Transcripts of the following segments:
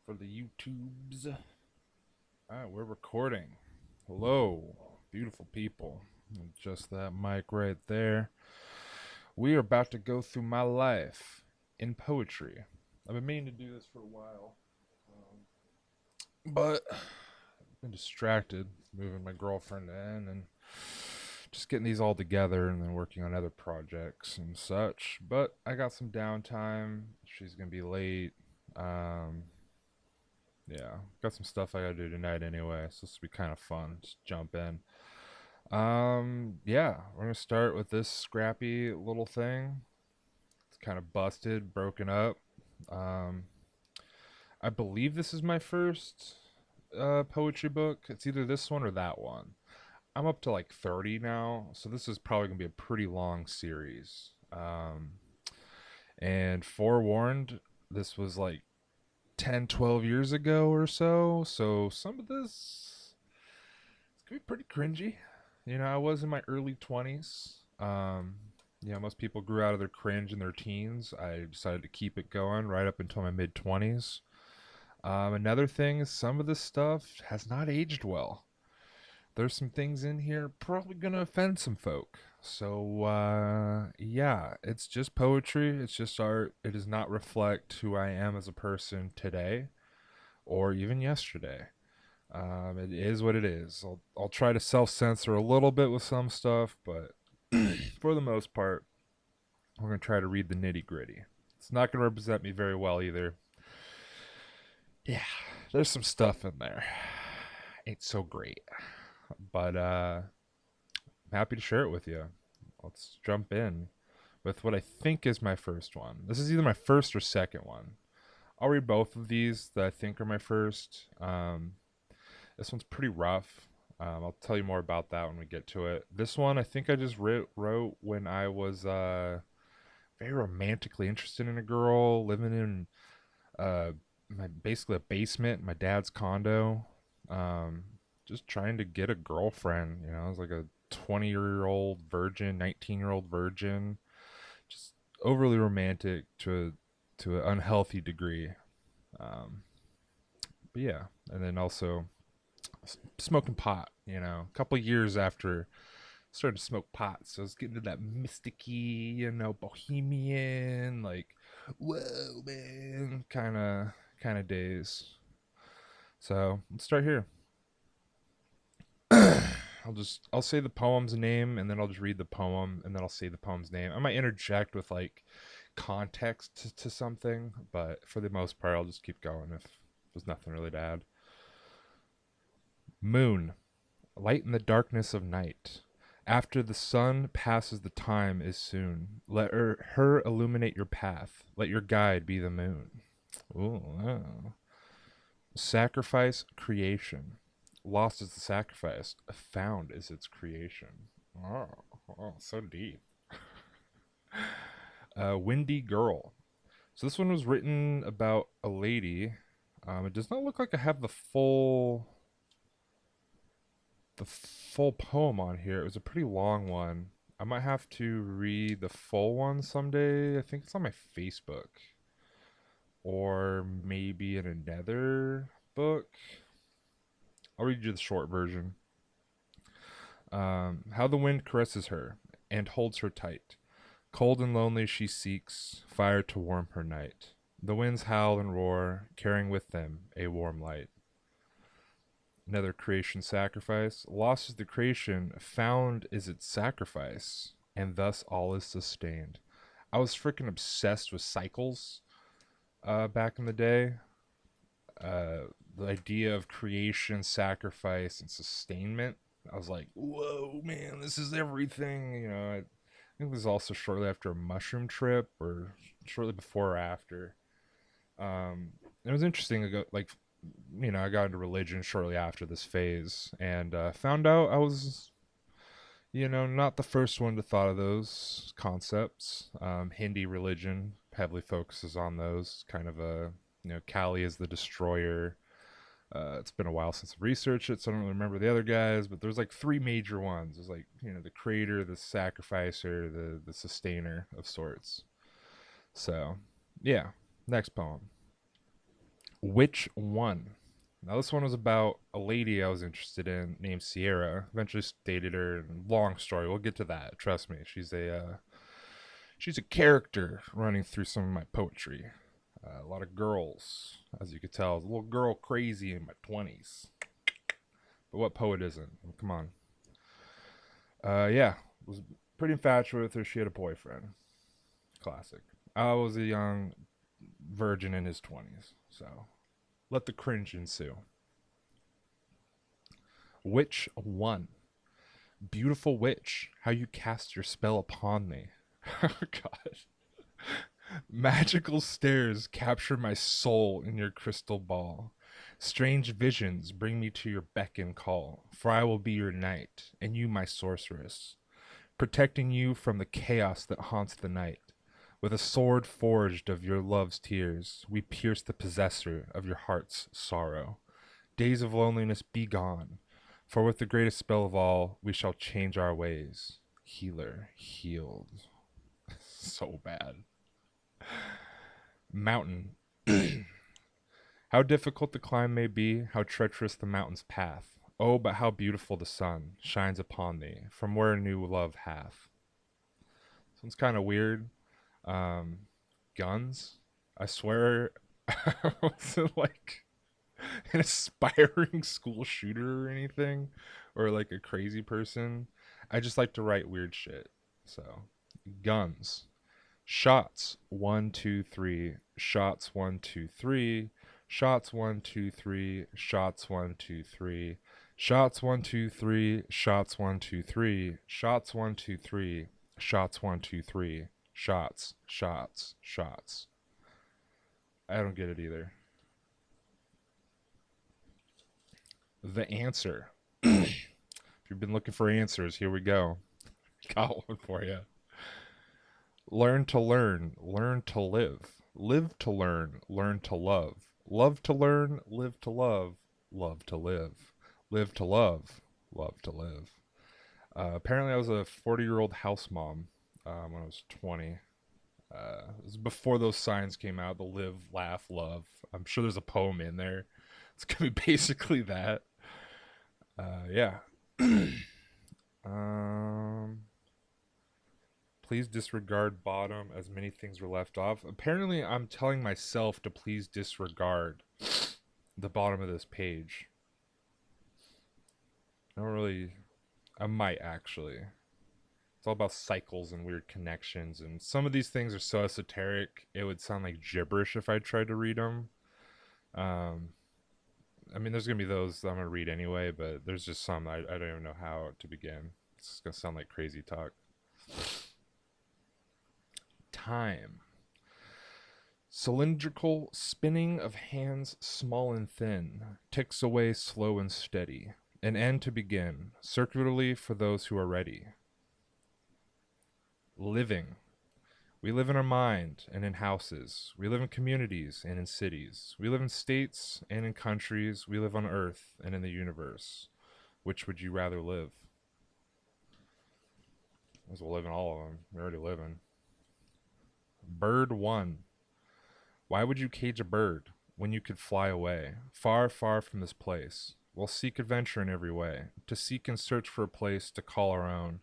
for the YouTubes. All right, we're recording. Hello, beautiful people. Just that mic right there. We are about to go through my life in poetry. I've been meaning to do this for a while, but I've been distracted moving my girlfriend in and just getting these all together and then working on other projects and such. But I got some downtime. She's gonna be late. Um, Yeah, got some stuff I gotta do tonight anyway, so this will be kind of fun. Just jump in. Yeah, we're gonna start with this scrappy little thing. It's kind of busted, broken up. Um, I believe this is my first poetry book. It's either this one or that one. I'm up to like 30 now, so this is probably gonna be a pretty long series. And forewarned, this was like 10, 12 years ago or so. So some of this it's gonna be pretty cringy. I was in my early 20s. Most people grew out of their cringe in their teens. I decided to keep it going right up until my mid 20s. Another thing is some of this stuff has not aged well. There's some things in here probably gonna offend some folk. So yeah, it's just poetry. It's just art. It does not reflect who I am as a person today or even yesterday. It is what it is. I'll try to self censor a little bit with some stuff, but for the most part, we're gonna try to read the nitty gritty. It's not gonna represent me very well either. Yeah, there's some stuff in there. Ain't so great, but I'm happy to share it with you. Let's jump in with what I think is my first one. This is either my first or second one. I'll read both of these that I think are my first. This one's pretty rough. I'll tell you more about that when we get to it. This one, I think I just wrote when I was very romantically interested in a girl, living in basically a basement in my dad's condo. Um, just trying to get a girlfriend. I was like a 20-year-old virgin, 19-year-old virgin. Just overly romantic to an unhealthy degree. Um, but yeah, and then also smoking pot. A couple years after I started to smoke pot, so I was getting to that mysticy, bohemian, like, whoa, man, kind of days. So let's start here. I'll say the poem's name and then I'll just read the poem and then I'll say the poem's name. I might interject with like context to something, but for the most part, I'll just keep going if there's nothing really to add. Moon, light in the darkness of night. After the sun passes, the time is soon. Let her illuminate your path. Let your guide be the moon. Ooh, wow. Sacrifice, creation. Lost is the sacrifice. Found is its creation. Oh, so deep. Windy girl. So this one was written about a lady. It does not look like I have the full poem on here. It was a pretty long one. I might have to read the full one someday. I think it's on my Facebook or maybe in another book. I'll read you the short version. How the wind caresses her and holds her tight. Cold and lonely she seeks fire to warm her night. The winds howl and roar, carrying with them a warm light. Another creation sacrifice. Lost is the creation, found is its sacrifice, and thus all is sustained. I was freaking obsessed with cycles back in the day. The idea of creation, sacrifice, and sustainment. I was like, whoa, man, this is everything. I think this was also shortly after a mushroom trip or shortly before or after. It was interesting. I got into religion shortly after this phase and found out I was, not the first one to thought of those concepts. Hindi religion heavily focuses on those kind of Kali is the destroyer. It's been a while since I researched it, so I don't really remember the other guys, but there's like three major ones. There's like, the creator, the sacrificer, the sustainer of sorts. So, yeah. Next poem. Which one? Now this one was about a lady I was interested in named Sierra. Eventually dated her. Long story. We'll get to that. Trust me. She's a character running through some of my poetry. A lot of girls, as you could tell. I was a little girl crazy in my 20s. But what poet isn't? Come on. Yeah, was pretty infatuated with her. She had a boyfriend. Classic. I was a young virgin in his 20s, so let the cringe ensue. Which one? Beautiful witch, how you cast your spell upon me. Oh, God. Magical stares capture my soul in your crystal ball. Strange visions bring me to your beck and call, for I will be your knight, and you my sorceress, protecting you from the chaos that haunts the night. With a sword forged of your love's tears, we pierce the possessor of your heart's sorrow. Days of loneliness be gone, for with the greatest spell of all, we shall change our ways. Healer, healed. So bad. Mountain. How difficult the climb may be, how treacherous the mountain's path. Oh, but how beautiful the sun shines upon thee, from where new love hath. This one's kind of weird. Um, Guns. I swear, I wasn't like an aspiring school shooter or anything, or like a crazy person. I just like to write weird shit. So, guns. Shots 1 2 3. Shots 1 2 3. Shots 1 2 3. Shots 1 2 3. Shots 1 2 3. Shots 1 2 3. Shots 1 2 3. Shots 1 2 3. Shots, shots, shots. I don't get it either. The answer. If you've been looking for answers, here we go. Got one for you. Learn to learn, learn to live. Live to learn to love. Love to learn, live to love to live. Live to love to live. Apparently, I was a 40-year-old house mom when I was 20. It was before those signs came out, the live, laugh, love. I'm sure there's a poem in there. It's going to be basically that. Yeah. Please disregard bottom as many things were left off. Apparently, I'm telling myself to please disregard the bottom of this page. I don't really... I might actually. It's all about cycles and weird connections, and some of these things are so esoteric, it would sound like gibberish if I tried to read them. I mean, there's going to be those that I'm going to read anyway, but there's just some I don't even know how to begin. It's going to sound like crazy talk. Time. Cylindrical spinning of hands small and thin, ticks away slow and steady. An end to begin, circularly for those who are ready. Living. We live in our mind and in houses. We live in communities and in cities. We live in states and in countries. We live on Earth and in the universe. Which would you rather live? Might as well live in all of them. We're already living. Bird 1. Why would you cage a bird when you could fly away, far, far from this place? We'll seek adventure in every way, to seek and search for a place to call our own.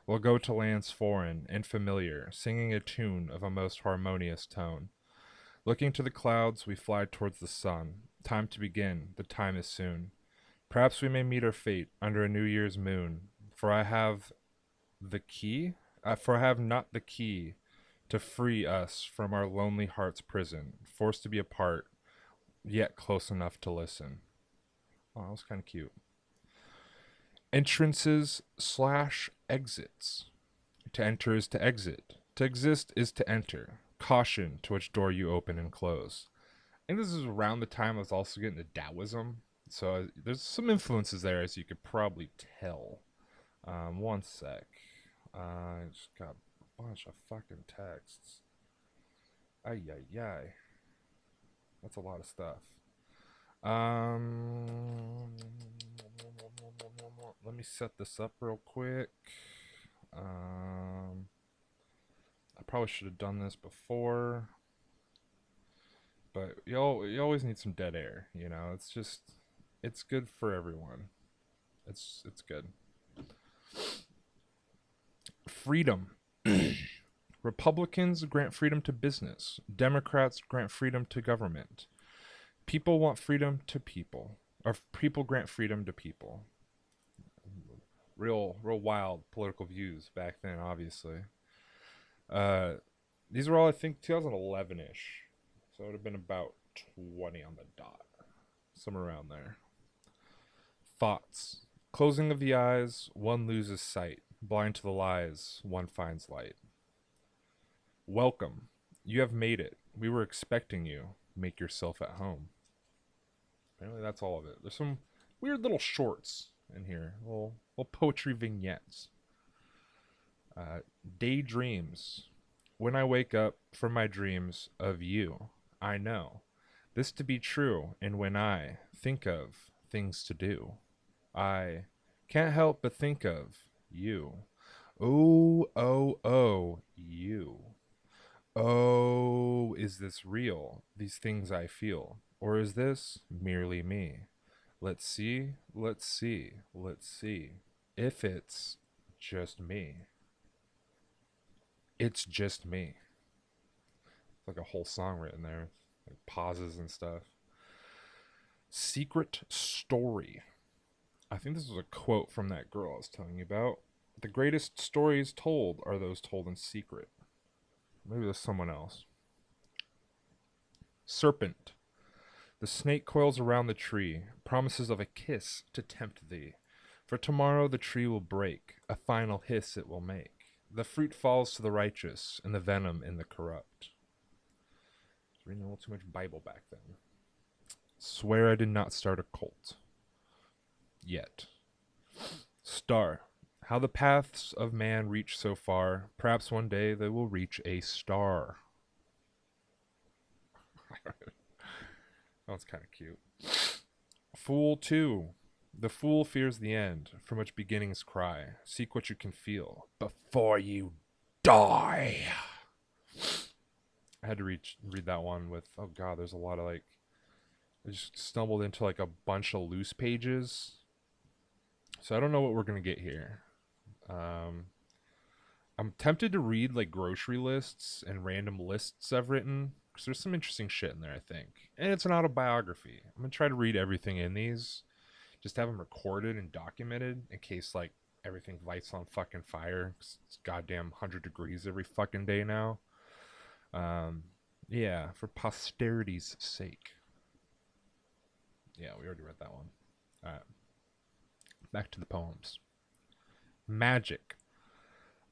We'll go to lands foreign and familiar, singing a tune of a most harmonious tone. Looking to the clouds, we fly towards the sun. Time to begin, the time is soon. Perhaps we may meet our fate under a New Year's moon, for I have not the key to free us from our lonely heart's prison, forced to be apart, yet close enough to listen. Oh, that was kind of cute. Entrances / exits. To enter is to exit. To exist is to enter. Caution to which door you open and close. I think this is around the time I was also getting into Taoism. So there's some influences there, as you could probably tell. One sec. I just got a bunch of fucking texts. Ay, ay, ay. That's a lot of stuff. Let me set this up real quick. I probably should have done this before, but you always need some dead air. You know, it's just it's good for everyone. It's good. Freedom. Republicans grant freedom to business. Democrats grant freedom to government. People want freedom to people, or people grant freedom to people. Real wild political views back then, obviously. Uh, these were all, I think, 2011-ish, so it would have been about 20 on the dot, somewhere around there. Thoughts. Closing of the eyes, one loses sight. Blind to the lies, one finds light. Welcome. You have made it. We were expecting you. Make yourself at home. Apparently that's all of it. There's some weird little shorts in here. Little poetry vignettes. Daydreams. When I wake up from my dreams of you, I know this to be true, and when I think of things to do, I can't help but think of you. Oh, oh, oh, you. Oh, is this real? These things I feel. Or is this merely me? Let's see, let's see, let's see. If it's just me. It's just me. It's like a whole song written there. Like pauses and stuff. Secret story. I think this was a quote from that girl I was telling you about. The greatest stories told are those told in secret. Maybe there's someone else. Serpent. The snake coils around the tree, promises of a kiss to tempt thee. For tomorrow the tree will break, a final hiss it will make. The fruit falls to the righteous, and the venom in the corrupt. I was reading a little too much Bible back then. Swear I did not start a cult. Yet. Star. How the paths of man reach so far, perhaps one day they will reach a star. That one's kind of cute. Fool 2. The fool fears the end, from which beginnings cry. Seek what you can feel before you die. I had to read that one with, oh god, there's a lot of like, I just stumbled into like a bunch of loose pages. So I don't know what we're going to get here. I'm tempted to read like grocery lists and random lists I've written, because there's some interesting shit in there, I think. And it's an autobiography. I'm going to try to read everything in these. Just have them recorded and documented in case like everything lights on fucking fire. It's goddamn 100 degrees every fucking day now. Yeah, for posterity's sake. Yeah, we already read that one. All right. Back to the poems. Magic.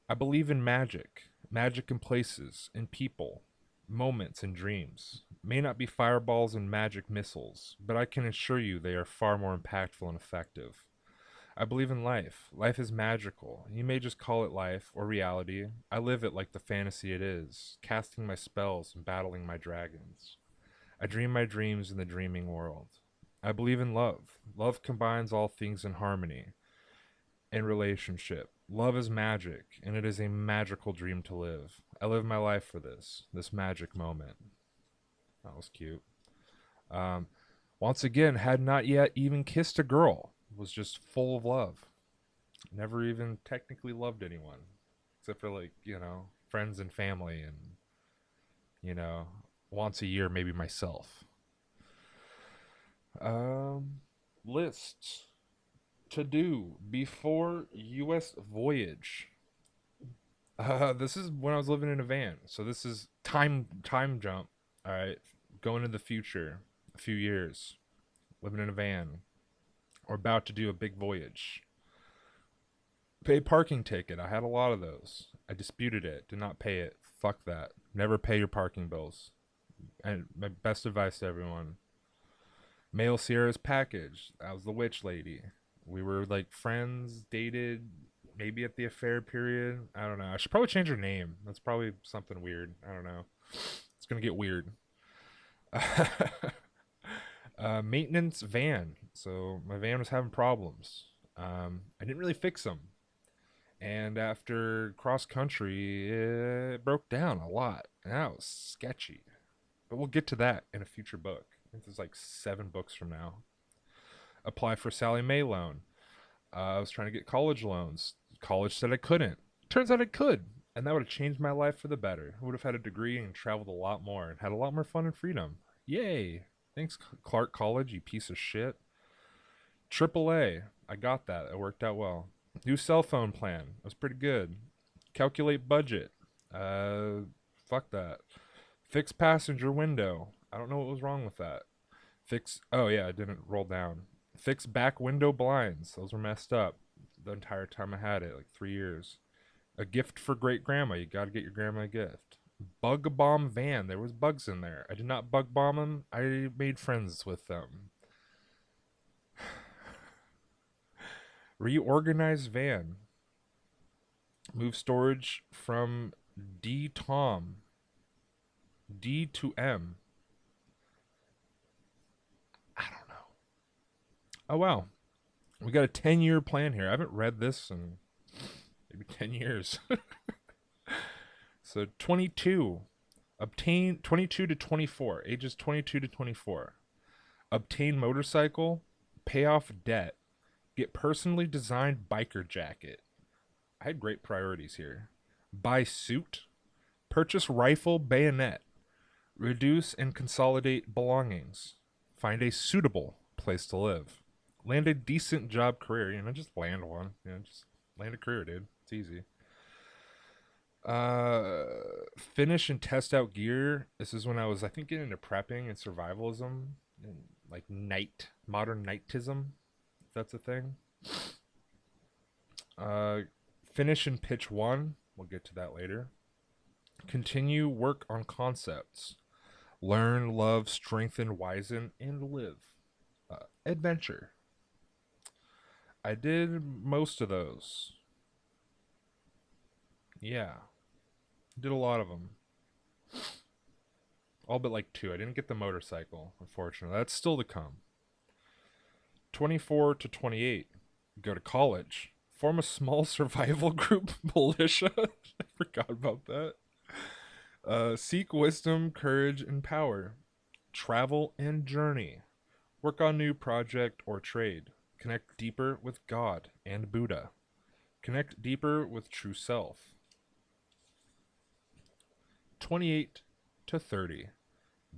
I believe in magic. Magic in places, in people, moments and dreams. May not be fireballs and magic missiles, but I can assure you they are far more impactful and effective. I believe in life. Life is magical. You may just call it life or reality. I live it like the fantasy it is, casting my spells and battling my dragons. I dream my dreams in the dreaming world. I believe in love. Love combines all things in harmony and relationship. Love is magic, and it is a magical dream to live. I live my life for this magic moment. That was cute. Once again, had not yet even kissed a girl. Was just full of love. Never even technically loved anyone. Except for like, friends and family and, once a year maybe myself. Lists to do before U.S. voyage. This is when I was living in a van. So this is time jump. All right, going to the future, a few years, living in a van, or about to do a big voyage. Pay parking ticket. I had a lot of those. I disputed it. Did not pay it. Fuck that. Never pay your parking bills. And my best advice to everyone. Mail Sierra's package. That was the witch lady. We were like friends, dated, maybe at the affair period. I don't know. I should probably change her name. That's probably something weird. I don't know. It's going to get weird. Maintenance van. So my van was having problems. I didn't really fix them. And after cross country, it broke down a lot. And that was sketchy. But we'll get to that in a future book. I think there's like 7 books from now. Apply for Sally Mae loan. I was trying to get college loans. College said I couldn't. Turns out I could. And that would have changed my life for the better. I would have had a degree and traveled a lot more and had a lot more fun and freedom. Yay. Thanks, Clark College, you piece of shit. AAA. I got that. It worked out well. New cell phone plan. It was pretty good. Calculate budget. Fuck that. Fix passenger window. I don't know what was wrong with that. Fix. Oh, yeah, it didn't roll down. Fix back window blinds. Those were messed up the entire time I had it, like 3 years. A gift for great grandma. You got to get your grandma a gift. Bug bomb van. There was bugs in there. I did not bug bomb them. I made friends with them. Reorganize van. Move storage from D Tom. D to M. I don't know. Oh wow. We got a 10-year plan here. I haven't read this in maybe 10 years. So 22. Obtain 22 to 24. Ages 22 to 24. Obtain motorcycle. Pay off debt. Get personally designed biker jacket. I had great priorities here. Buy suit. Purchase rifle bayonet. Reduce and consolidate belongings. Find a suitable place to live. Land a decent job career. Just land one. Just land a career, dude. It's easy. Finish and test out gear. This is when I was, I think, getting into prepping and survivalism and like modern nightism, if that's a thing. Finish and pitch one. We'll get to that later. Continue work on concepts. Learn, love, strengthen, wisen, and live. Adventure. I did most of those. Yeah. Did a lot of them. All but like 2. I didn't get the motorcycle, unfortunately. That's still to come. 24 to 28. Go to college. Form a small survival group militia. I forgot about that. Seek wisdom, courage, and power. Travel and journey. Work on new project or trade. Connect deeper with God and Buddha. Connect deeper with true self. 28 to 30.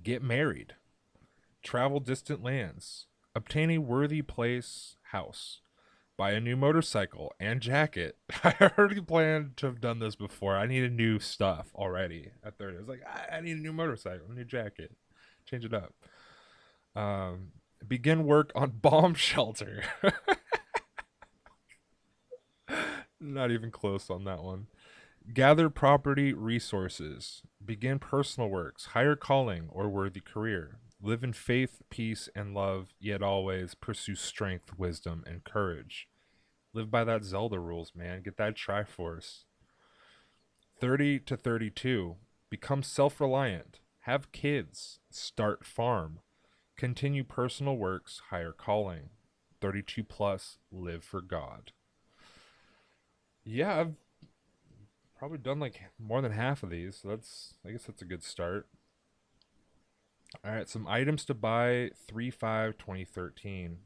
Get married. Travel distant lands. Obtain a worthy place, house. Buy a new motorcycle and jacket. I already planned to have done this before. I needed new stuff already at 30. I was like, I need a new motorcycle, a new jacket. Change it up. Begin work on bomb shelter. Not even close on that one. Gather property resources. Begin personal works. Higher calling or worthy career. Live in faith, peace, and love, yet always pursue strength, wisdom, and courage. Live by that Zelda rules, man. Get that Triforce. 30 to 32. Become self-reliant. Have kids. Start farm. Continue personal works. Higher calling. 32 plus. Live for God. Yeah, I've probably done like more than half of these. So I guess that's a good start. All right, some items to buy 3/5/2013.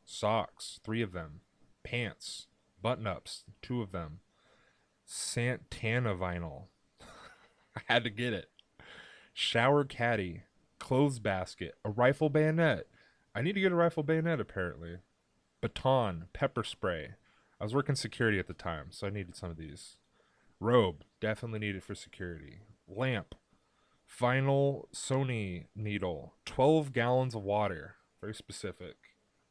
Socks, 3 of them. Pants, button-ups, 2 of them. Santana vinyl. I had to get it. Shower caddy, clothes basket, a rifle bayonet. I need to get a rifle bayonet apparently. Baton, pepper spray. I was working security at the time, so I needed some of these. Robe, definitely needed for security. Lamp, vinyl Sony needle, 12 gallons of water, very specific.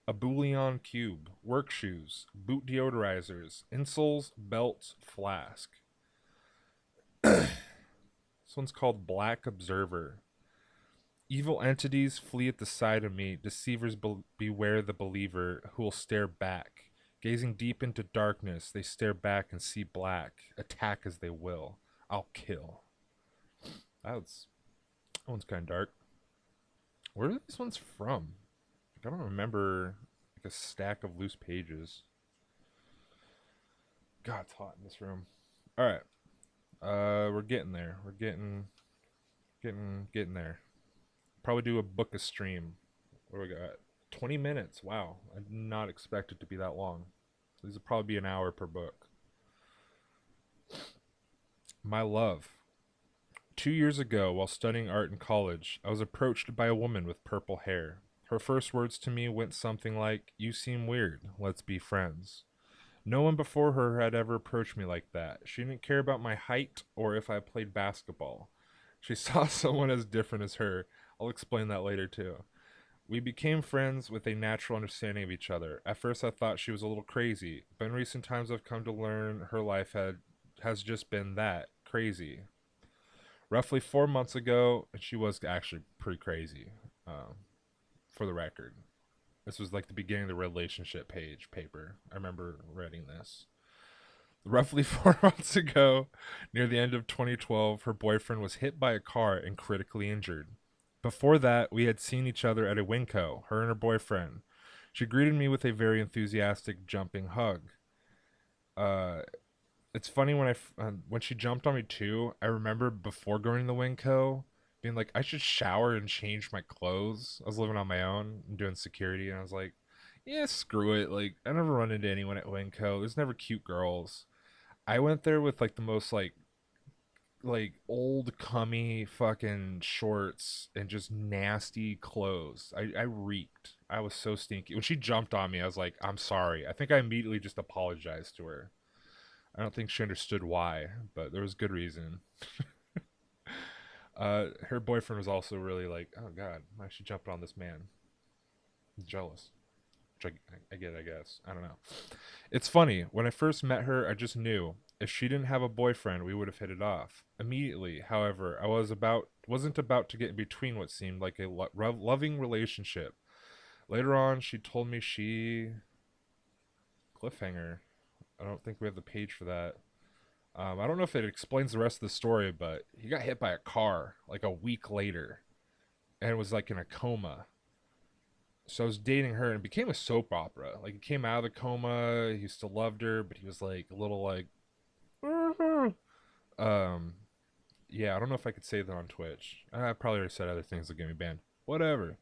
A bouillon cube, work shoes, boot deodorizers, insoles, belts, flask. This one's called Black Observer. Evil entities flee at the sight of me. Deceivers beware the believer who will stare back. Gazing deep into darkness, they stare back and see black. Attack as they will. I'll kill. That one's kind of dark. Where are these ones from? I don't remember like a stack of loose pages. God, it's hot in this room. All right. We're getting there. We're getting there. probably do a book a stream. What do we got? 20 minutes. Wow. I did not expect it to be that long. These would probably be an hour per book. My love. 2 years ago, while studying art in college, I was approached by a woman with purple hair. Her first words to me went something like, "You seem weird. Let's be friends." No one before her had ever approached me like that. She didn't care about my height or if I played basketball. She saw someone as different as her. I'll explain that later too. We became friends with a natural understanding of each other. At first I thought she was a little crazy, but in recent times I've come to learn her life has just been that, crazy. Roughly 4 months ago, and she was actually pretty crazy, for the record. This was like the beginning of the relationship page paper. I remember reading this. Roughly 4 months ago, near the end of 2012, her boyfriend was hit by a car and critically injured. Before that, we had seen each other at a Winco, her and her boyfriend. She greeted me with a very enthusiastic jumping hug. Uh, it's funny when she jumped on me too. I remember before going to the Winco being like, I should shower and change my clothes. I was living on my own and doing security, and I was like, yeah, screw it. Like, I never run into anyone at Winco. There's never cute girls. I went there with like the most like old cummy fucking shorts and just nasty clothes. I reeked. I was so stinky. When she jumped on me, I was like, I'm sorry. I think I immediately just apologized to her. I don't think she understood why, but there was good reason. Her boyfriend was also really like, oh god, why she jumped on this man? I'm jealous. Which I get, I guess. I don't know. It's funny. When I first met her, I just knew if she didn't have a boyfriend, we would have hit it off immediately. However, wasn't about to get in between what seemed like a loving relationship. Later on, she told me she cliffhanger. I don't think we have the page for that. I don't know if it explains the rest of the story, but he got hit by a car like a week later, and it was like in a coma. So I was dating her, and it became a soap opera. Like he came out of the coma, he still loved her, but he was like a little like, um, yeah. I don't know if I could say that on Twitch. I probably already said other things that get me banned. Whatever.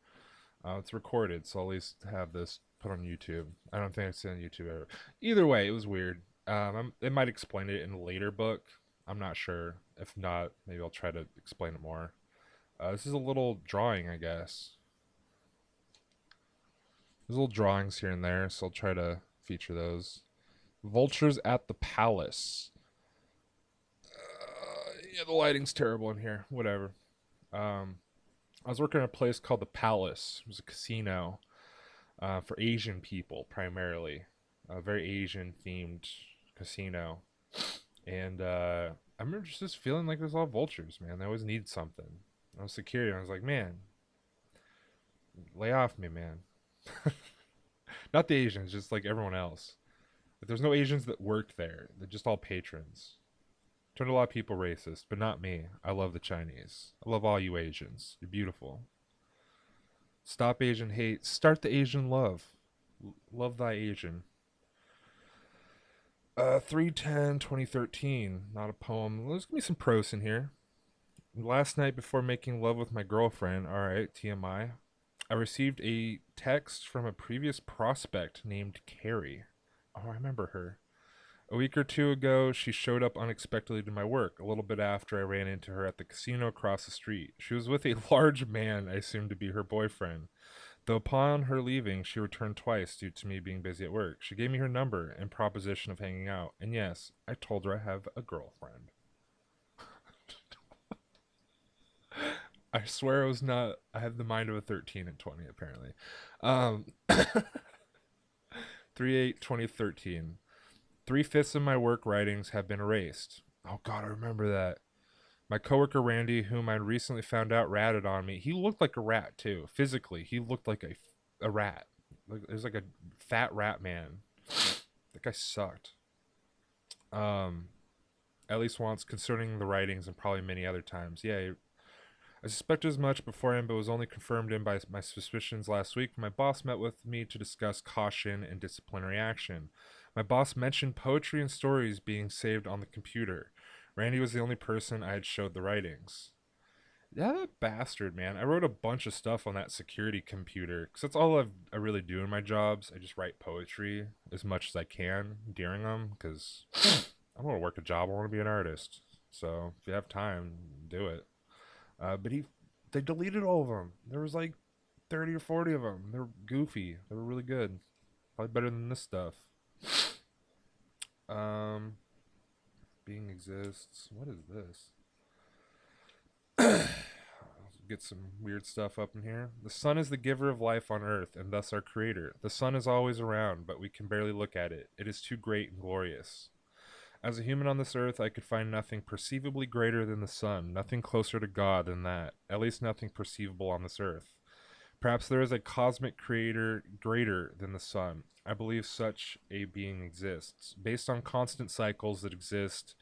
It's recorded, so I'll at least have this put on YouTube. I don't think I've seen on YouTube ever. Either way, it was weird. It might explain it in a later book. I'm not sure. If not, maybe I'll try to explain it more. This is a little drawing, I guess. There's little drawings here and there, so I'll try to feature those. Vultures at the Palace. Yeah, the lighting's terrible in here. Whatever. I was working at a place called the Palace. It was a casino for Asian people primarily. A very Asian themed casino. And I remember just feeling like there's a lot of vultures, man. They always need something. I was security, and I was like, man, lay off me, man. Not the Asians, just like everyone else. But there's no Asians that worked there. They're just all patrons. Turned a lot of people racist, but not me. I love the Chinese. I love all you Asians. You're beautiful. Stop Asian hate. Start the Asian love. Love thy Asian. 3/10/2013. Not a poem. There's gonna be some prose in here. Last night before making love with my girlfriend, alright, TMI, I received a text from a previous prospect named Carrie. Oh, I remember her. A week or two ago, she showed up unexpectedly to my work, a little bit after I ran into her at the casino across the street. She was with a large man I assumed to be her boyfriend. Though upon her leaving, she returned twice due to me being busy at work. She gave me her number and proposition of hanging out. And yes, I told her I have a girlfriend. I swear it was not. I have the mind of a 13 and 20, apparently. 3/8/2013. 3/5 of my work writings have been erased. Oh god, I remember that. My coworker Randy, whom I recently found out ratted on me, he looked like a rat too. Physically, he looked like a rat. There's like a fat rat man. That guy sucked. At least once concerning the writings and probably many other times. Yeah, I suspected as much beforehand, but was only confirmed in by my suspicions last week when my boss met with me to discuss caution and disciplinary action. My boss mentioned poetry and stories being saved on the computer. Randy was the only person I had showed the writings. Yeah, that bastard, man. I wrote a bunch of stuff on that security computer because that's all I really do in my jobs. I just write poetry as much as I can during them because I don't want to work a job. I want to be an artist. So if you have time, do it. But they deleted all of them. There was like 30 or 40 of them. They're goofy. They were really good. Probably better than this stuff. Um, being exists. What is this? Get some weird stuff up in here. The sun is the giver of life on earth and thus our creator. The sun is always around, but we can barely look at it. It is too great and glorious. As a human on this earth, I could find nothing perceivably greater than the sun, nothing closer to God than that, at least nothing perceivable on this earth. Perhaps there is a cosmic creator greater than the sun. I believe such a being exists, based on constant cycles that exist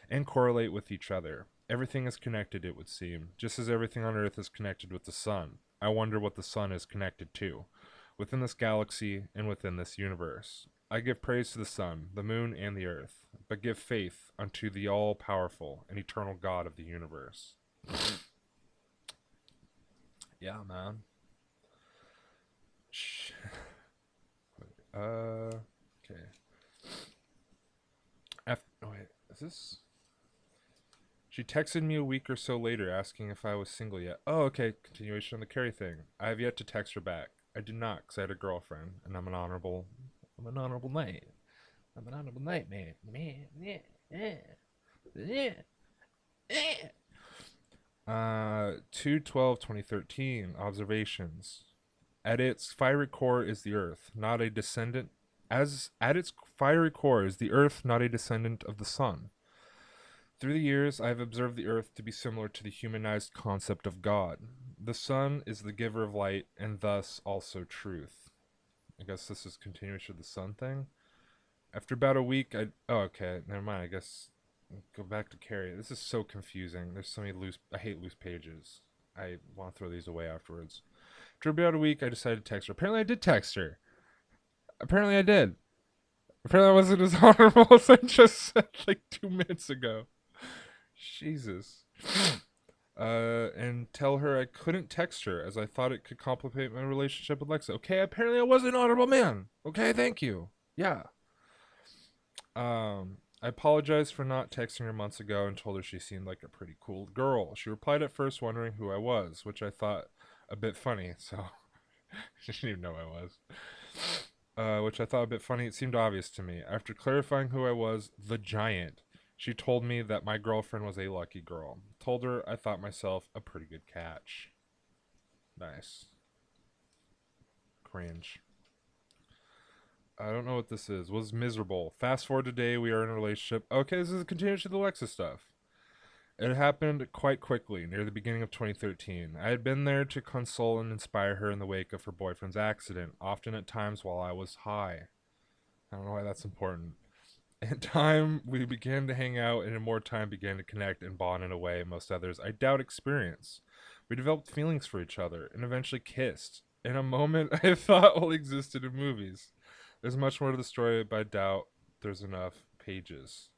and correlate with each other. Everything is connected, it would seem, just as everything on Earth is connected with the sun. I wonder what the sun is connected to, within this galaxy and within this universe. I give praise to the sun, the moon, and the earth, but give faith unto the all-powerful and eternal God of the universe. Yeah, man. Okay. Oh wait, is this? She texted me a week or so later asking if I was single yet. Oh, okay, continuation of the Carrie thing. I have yet to text her back. I did not because I had a girlfriend, and I'm an honorable knight. I'm an honorable knight, man. Yeah. 2/12/2013 observations. At its fiery core is the earth, not a descendant. As at its fiery core is the earth, not a descendant of the sun. Through the years, I have observed the earth to be similar to the humanized concept of God. The sun is the giver of light, and thus also truth. I guess this is continuation of the sun thing. After about a week, oh, okay, never mind. I guess go back to Carrie. This is so confusing. There's so many loose. I hate loose pages. I want to throw these away afterwards. After about a week, I decided to text her. Apparently, I did text her. Apparently, I did. Apparently, I wasn't as honorable as I just said like 2 minutes ago. Jesus. And tell her I couldn't text her as I thought it could complicate my relationship with Lexa. Okay, apparently I was an honorable man. Okay, thank you. Yeah. I apologized for not texting her months ago and told her she seemed like a pretty cool girl. She replied at first wondering who I was, which I thought a bit funny, so she didn't even know who I was. Which I thought a bit funny. It seemed obvious to me. After clarifying who I was, the giant, she told me that my girlfriend was a lucky girl. Told her I thought myself a pretty good catch. Nice. Cringe. I don't know what this is. Was miserable. Fast forward today, we are in a relationship. Okay, this is a continuation of the Lexa stuff. It happened quite quickly, near the beginning of 2013. I had been there to console and inspire her in the wake of her boyfriend's accident, often at times while I was high. I don't know why that's important. In time, we began to hang out, and in more time, began to connect and bond in a way most others I doubt experience. We developed feelings for each other, and eventually kissed. In a moment I thought only existed in movies. There's much more to the story, but I doubt there's enough pages.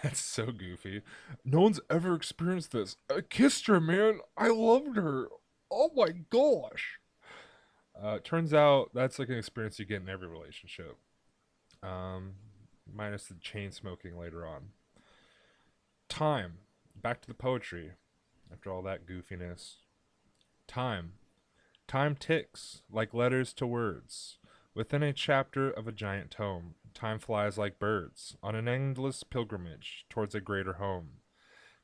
That's so goofy. No one's ever experienced this. I kissed her, man. I loved her. Oh my gosh. Turns out that's like an experience you get in every relationship. Um, Minus the chain smoking later on. Time. Back to the poetry. After all that goofiness. Time. Time ticks like letters to words. Within a chapter of a giant tome, time flies like birds on an endless pilgrimage towards a greater home.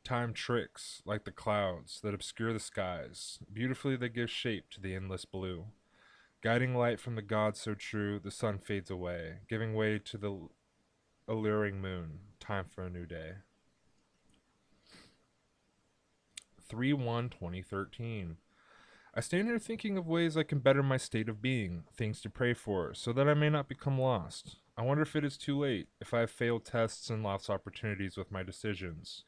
Time tricks like the clouds that obscure the skies. Beautifully they give shape to the endless blue. Guiding light from the God so true, the sun fades away, giving way to the alluring moon. Time for a new day. 3/1/2013. I stand here thinking of ways I can better my state of being, things to pray for, so that I may not become lost. I wonder if it is too late, if I have failed tests and lost opportunities with my decisions.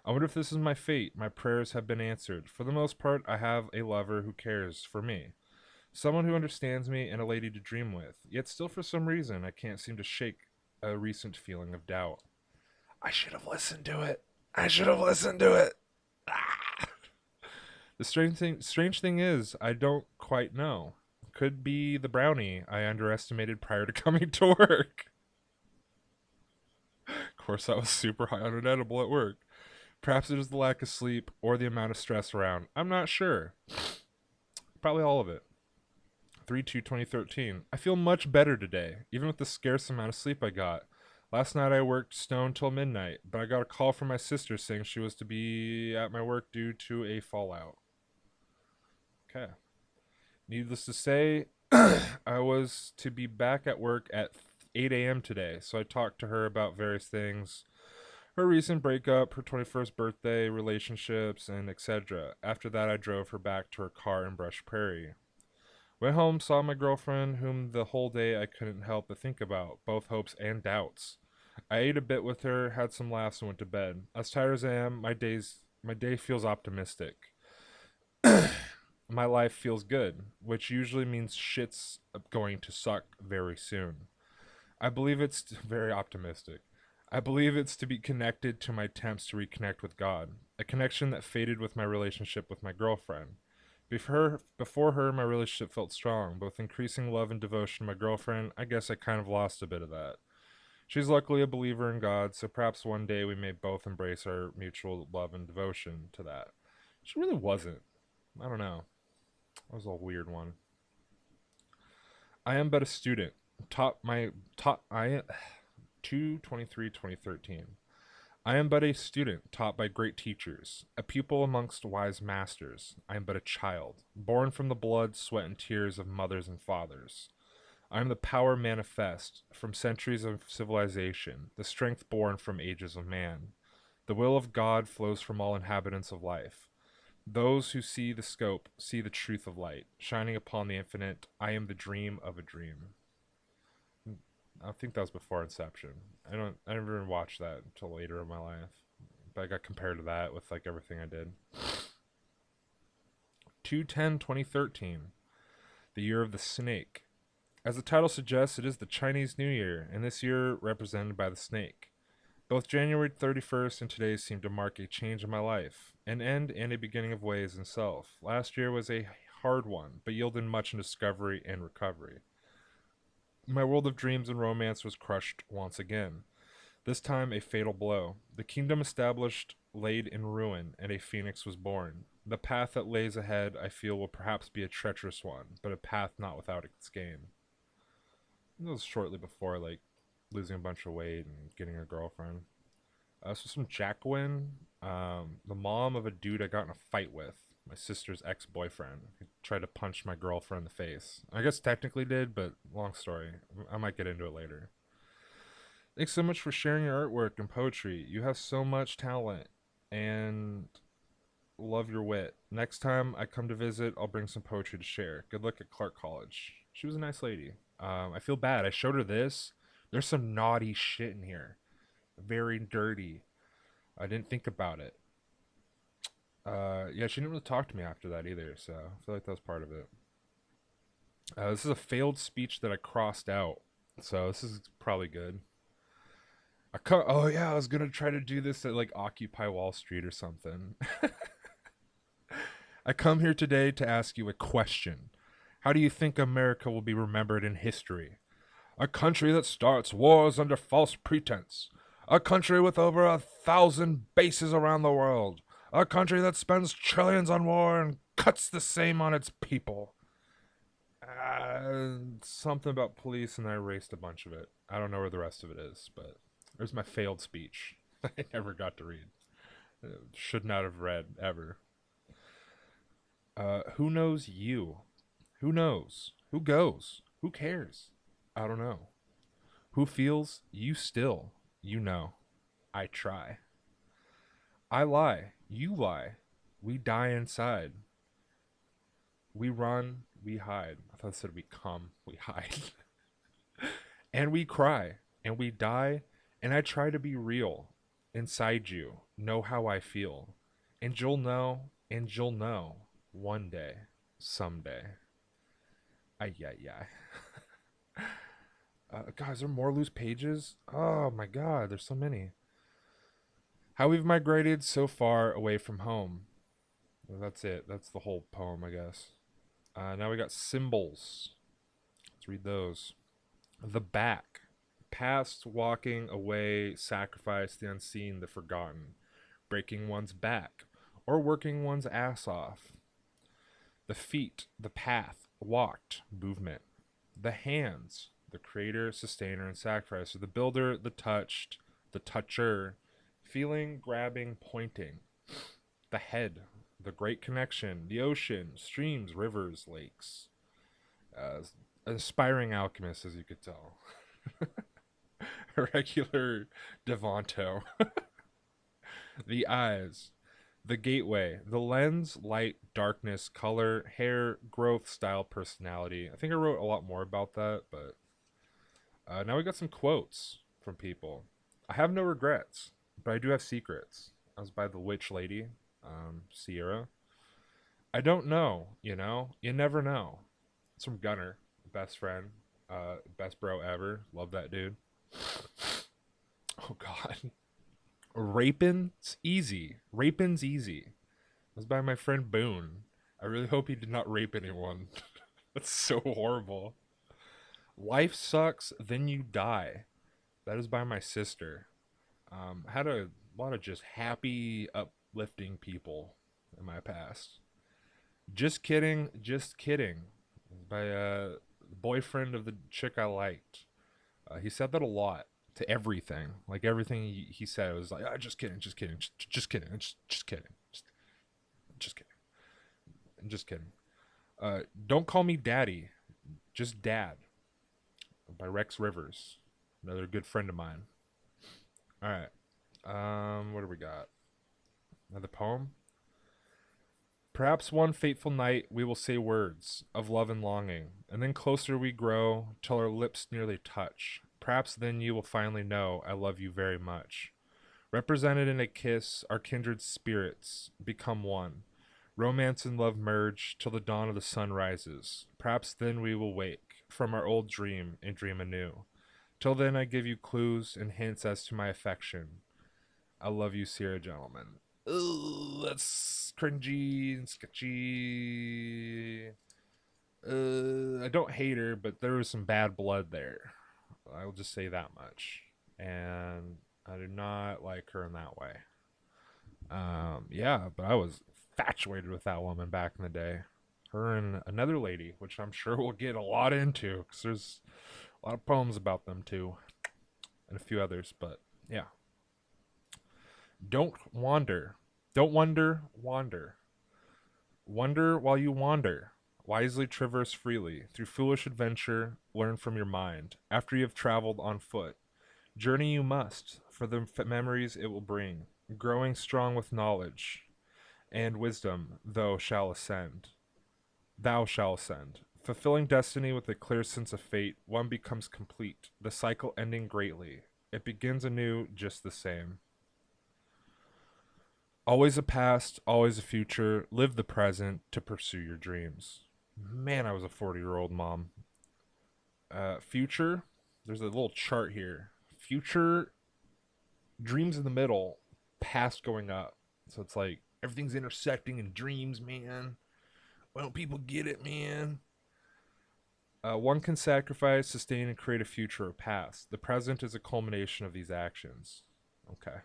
I wonder if this is my fate. My prayers have been answered. For the most part, I have a lover who cares for me. Someone who understands me and a lady to dream with. Yet still for some reason, I can't seem to shake a recent feeling of doubt. I should have listened to it. I should have listened to it. The strange thing is, I don't quite know. Could be the brownie I underestimated prior to coming to work. Of course, I was super high on an edible at work. Perhaps it is the lack of sleep or the amount of stress around. I'm not sure. Probably all of it. 3/2/2013. I feel much better today, even with the scarce amount of sleep I got. Last night I worked stone till midnight, but I got a call from my sister saying she was to be at my work due to a fallout. Okay. Needless to say, I was to be back at work at 8 a.m. today, so I talked to her about various things, her recent breakup, her 21st birthday, relationships, and etc. After that, I drove her back to her car in Brush Prairie. Went home, saw my girlfriend, whom the whole day I couldn't help but think about, both hopes and doubts. I ate a bit with her, had some laughs, and went to bed. As tired as I am, my day feels optimistic. My life feels good, which usually means shit's going to suck very soon. I believe it's very optimistic. I believe it's to be connected to my attempts to reconnect with God, a connection that faded with my relationship with my girlfriend. Before her, my relationship felt strong, both increasing love and devotion to my girlfriend. I guess I kind of lost a bit of that. She's luckily a believer in God, so perhaps one day we may both embrace our mutual love and devotion to that. She really wasn't. I don't know. That was a weird one. I am but a student. Taught my taught I 2/23/2013. I am but a student taught by great teachers, a pupil amongst wise masters. I am but a child, born from the blood, sweat, and tears of mothers and fathers. I am the power manifest from centuries of civilization, the strength born from ages of man. The will of God flows from all inhabitants of life. Those who see the scope see the truth of light, shining upon the infinite. I am the dream of a dream. I think that was before Inception. I never even watched that until later in my life. But I got compared to that with like everything I did. 2/10/2013, the year of the snake. As the title suggests, it is the Chinese New Year, and this year represented by the snake. Both January 31st and today seem to mark a change in my life, an end and a beginning of ways and self. Last year was a hard one, but yielded much in discovery and recovery. My world of dreams and romance was crushed once again. This time a fatal blow. The kingdom established laid in ruin, and a phoenix was born. The path that lays ahead, I feel, will perhaps be a treacherous one, but a path not without its game. It was shortly before, like, losing a bunch of weight and getting a girlfriend. So some Jacqueline, the mom of a dude I got in a fight with, my sister's ex-boyfriend. He tried to punch my girlfriend in the face. I guess technically did, but long story. I might get into it later. Thanks so much for sharing your artwork and poetry. You have so much talent and love your wit. Next time I come to visit, I'll bring some poetry to share. Good luck at Clark College. She was a nice lady. I feel bad. I showed her this. There's some naughty shit in here. Very dirty. I didn't think about it. Yeah, she didn't really talk to me after that either, so I feel like that was part of it. This is a failed speech that I crossed out, so this is probably good. Oh yeah, I was gonna try to do this at like Occupy Wall Street or something. I come here today to ask you a question. How do you think America will be remembered in history? A country that starts wars under false pretense. A country with over 1,000 bases around the world. A country that spends trillions on war and cuts the same on its people. Something about police, and I erased a bunch of it. I don't know where the rest of it is, but there's my failed speech. I never got to read. Should not have read, ever. Who knows you? Who knows? Who goes? Who cares? I don't know. Who feels you still? You know. I try. I lie. You lie. We die inside. We run. We hide. I thought it said we come. We hide. And we cry. And we die. And I try to be real. Inside you. Know how I feel. And you'll know. And you'll know. One day. Someday. Ay, ay, ay. God, is there more loose pages? Oh my god, there's so many. How we've migrated so far away from home. Well, that's it. That's the whole poem, I guess. Now we got symbols. Let's read those. The back. Past, walking away, sacrifice, the unseen, the forgotten. Breaking one's back, or working one's ass off. The feet, the path, walked, movement. The hands, the creator, sustainer, and sacrificer. The builder, the touched, the toucher. Feeling, grabbing, pointing. The head, the great connection, the ocean, streams, rivers, lakes. Uh, Aspiring alchemist, as you could tell. A regular Devonto. The eyes, the gateway, the lens, light, darkness, color, hair, growth, style, personality. I think I wrote a lot more about that, but now we got some quotes from people. I have no regrets, but I do have secrets. I was by the witch lady, Sierra. I don't know, you never know. It's from Gunner, best friend, best bro ever. Love that dude. Oh God. Rapin's easy. Rapin's easy. It was by my friend Boone. I really hope he did not rape anyone. That's so horrible. Life sucks, then you die. That is by my sister. Had a lot of just happy, uplifting people in my past. Just kidding, just kidding. By a boyfriend of the chick I liked. He said that a lot to everything. Like everything he said was like, just kidding, just kidding, just kidding, just kidding, just kidding, just kidding. Don't call me daddy, just dad. By Rex Rivers, another good friend of mine. All right. What do we got? Another poem. Perhaps one fateful night we will say words of love and longing, and then closer we grow till our lips nearly touch. Perhaps then you will finally know I love you very much. Represented in a kiss, our kindred spirits become one. Romance and love merge till the dawn of the sun rises. Perhaps then we will wake from our old dream and dream anew. Till then I give you clues and hints as to my affection. I love you, Sierra gentlemen. Ooh, that's cringy and sketchy. I don't hate her, but there was some bad blood there. I will just say that much. And I do not like her in that way. Yeah, but I was infatuated with that woman back in the day. Her and another lady, which I'm sure we'll get a lot into, because there's a lot of poems about them too, and a few others. But yeah, don't wander, don't wonder, wander. Wonder while you wander. Wisely traverse freely. Through foolish adventure, learn from your mind. After you have traveled on foot, journey you must, for the memories it will bring. Growing strong with knowledge and wisdom, thou shall ascend. Fulfilling destiny with a clear sense of fate, one becomes complete, the cycle ending greatly. It begins anew just the same. Always a past, always a future. Live the present to pursue your dreams. Man, I was a 40-year-old mom. Future, there's a little chart here. Future, dreams in the middle, past going up. So it's like everything's intersecting in dreams, man. Why don't people get it, man? One can sacrifice, sustain, and create a future or past. The present is a culmination of these actions. Okay,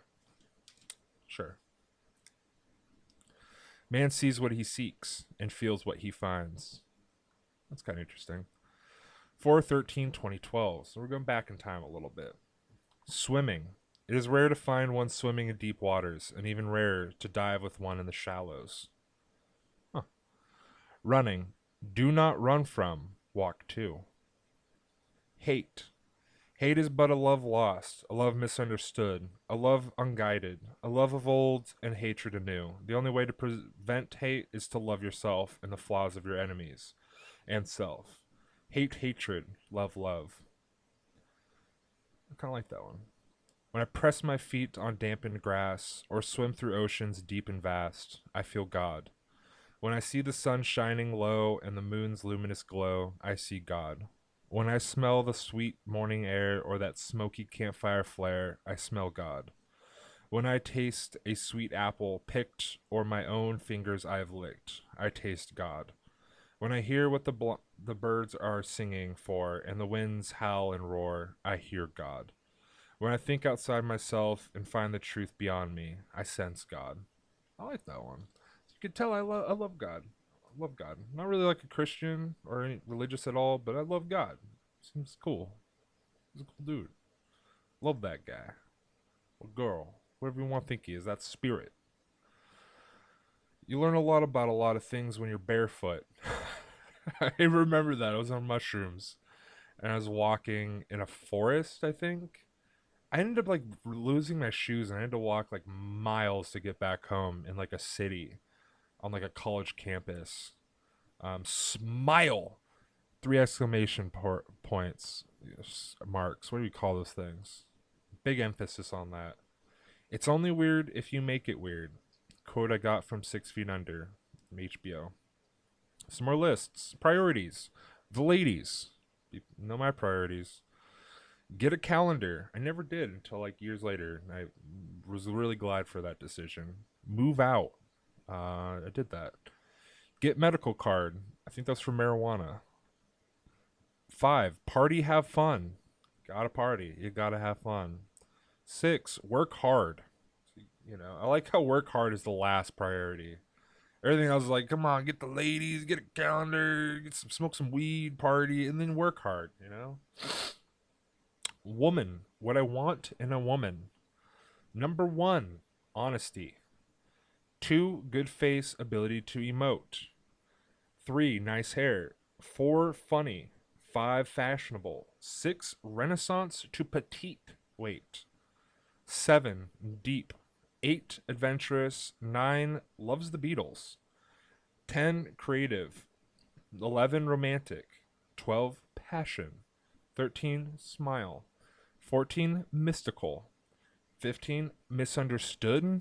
sure. Man sees what he seeks and feels what he finds. That's kind of interesting. 4/13/2012. So we're going back in time a little bit. Swimming. It is rare to find one swimming in deep waters, and even rarer to dive with one in the shallows. Huh. Running. Do not run from, walk to. Hate. Hate is but a love lost, a love misunderstood, a love unguided, a love of old and hatred anew. The only way to prevent hate is to love yourself and the flaws of your enemies and self. Hate hatred, love love. I kind of like that one. When I press my feet on dampened grass or swim through oceans deep and vast, I feel God. When I see the sun shining low and the moon's luminous glow, I see God. When I smell the sweet morning air or that smoky campfire flare, I smell God. When I taste a sweet apple picked or my own fingers I have licked, I taste God. When I hear what the birds are singing for and the winds howl and roar, I hear God. When I think outside myself and find the truth beyond me, I sense God. I like that one. You can tell I love God. I love God. I'm not really like a Christian or any religious at all, but I love God. Seems cool. He's a cool dude. Love that guy. Or girl. Whatever you want to think he is. That spirit. You learn a lot about a lot of things when you're barefoot. I remember that. I was on mushrooms and I was walking in a forest, I think. I ended up like losing my shoes and I had to walk like miles to get back home in like a city on like a college campus. Smile. Three exclamation points. Yes, marks. What do we call those things? Big emphasis on that. It's only weird if you make it weird. Quote I got from 6 Feet Under from HBO. Some more lists. Priorities. The ladies. You know my priorities. Get a calendar. I never did until like years later. I was really glad for that decision. Move out. I did that. Get medical card. I think that's for marijuana. 5. Party, have fun. Gotta party. You gotta have fun. 6. Work hard. You know, I like how work hard is the last priority. Everything else is like, come on, get the ladies, get a calendar, smoke some weed, party, and then work hard. You know. Woman, what I want in a woman. Number 1, honesty. 2, good face, ability to emote. 3, nice hair. 4, funny. 5, fashionable. 6, renaissance to petite weight. 7, deep. 8, adventurous. 9, loves the Beatles. 10, creative. 11, romantic. 12, passion. 13, smile. 14, mystical. 15, misunderstood.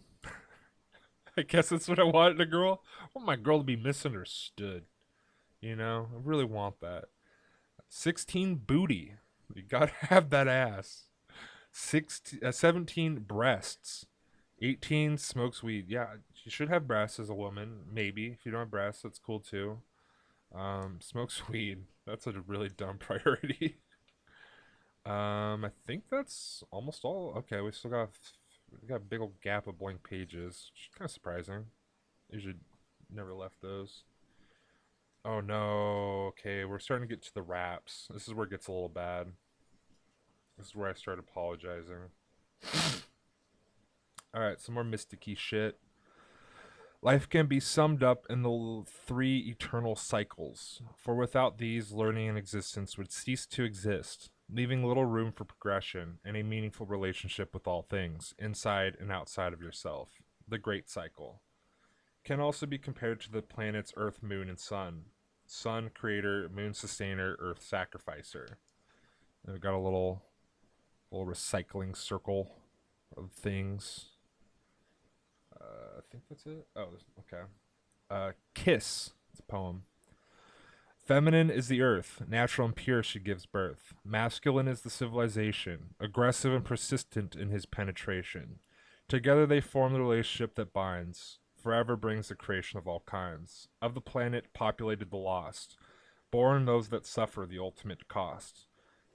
I guess that's what I want in a girl. I want my girl to be misunderstood. You know, I really want that. 16, booty. You gotta have that ass. 17, breasts. 18, smokes weed. Yeah, you should have breasts as a woman. Maybe. If you don't have breasts, that's cool too. Smokes weed. That's a really dumb priority. I think that's almost all. Okay, we got a big old gap of blank pages. Kind of surprising. Usually never left those. Oh no. Okay, we're starting to get to the raps. This is where it gets a little bad. This is where I start apologizing. Alright, some more mysticky shit. Life can be summed up in the 3 eternal cycles, for without these, learning and existence would cease to exist, leaving little room for progression and a meaningful relationship with all things, inside and outside of yourself. The Great Cycle can also be compared to the planets Earth, Moon, and Sun. Sun, creator; Moon, sustainer; Earth, sacrificer. And we've got a little recycling circle of things. I think that's it. Oh, okay. Kiss. It's a poem. Feminine is the earth, natural and pure she gives birth. Masculine is the civilization, aggressive and persistent in his penetration. Together they form the relationship that binds, forever brings the creation of all kinds. Of the planet populated the lost, born those that suffer the ultimate cost.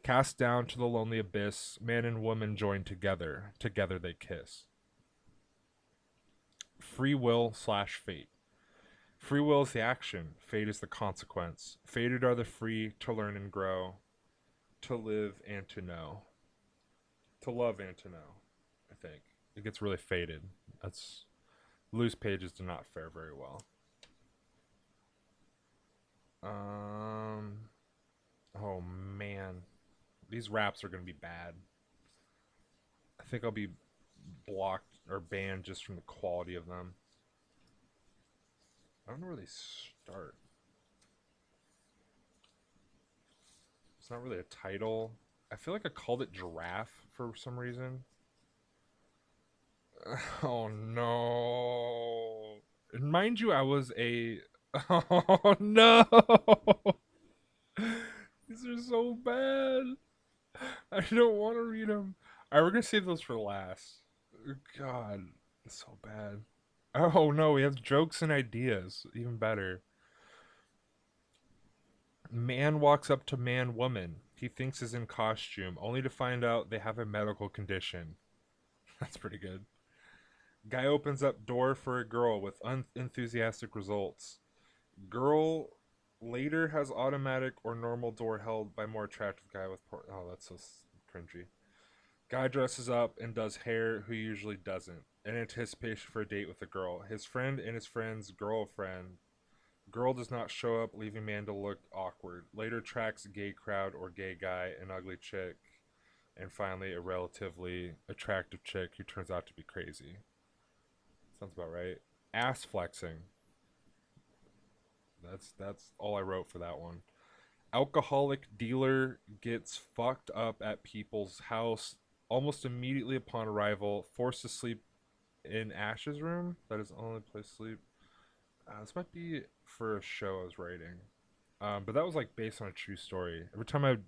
Cast down to the lonely abyss, man and woman join together, together they kiss. Free will / fate. Free will is the action, fate is the consequence. Fated are the free to learn and grow, to live and to know. To love and to know, I think. It gets really faded. That's loose pages do not fare very well. Oh man. These raps are gonna be bad. I think I'll be blocked or banned just from the quality of them. I don't know where they start. It's not really a title. I feel like I called it giraffe for some reason. Oh no. And mind you, I was a. Oh no. These are so bad. I don't want to read them. Alright, we're gonna save those for last. God, it's so bad. Oh no, we have jokes and ideas. Even better. Man walks up to man woman he thinks is in costume, only to find out they have a medical condition. That's pretty good. Guy opens up door for a girl with unenthusiastic results. Girl later has automatic or normal door held by more attractive guy with oh, that's so cringy. Guy dresses up and does hair who usually doesn't in anticipation for a date with a girl. His friend and his friend's girlfriend. Girl does not show up, leaving man to look awkward. Later tracks gay crowd or gay guy, an ugly chick, and finally a relatively attractive chick who turns out to be crazy. Sounds about right. Ass flexing. That's all I wrote for that one. Alcoholic dealer gets fucked up at people's house almost immediately upon arrival, forced to sleep in Ash's room. That is the only place to sleep. This might be for a show I was writing. But that was like based on a true story. Every time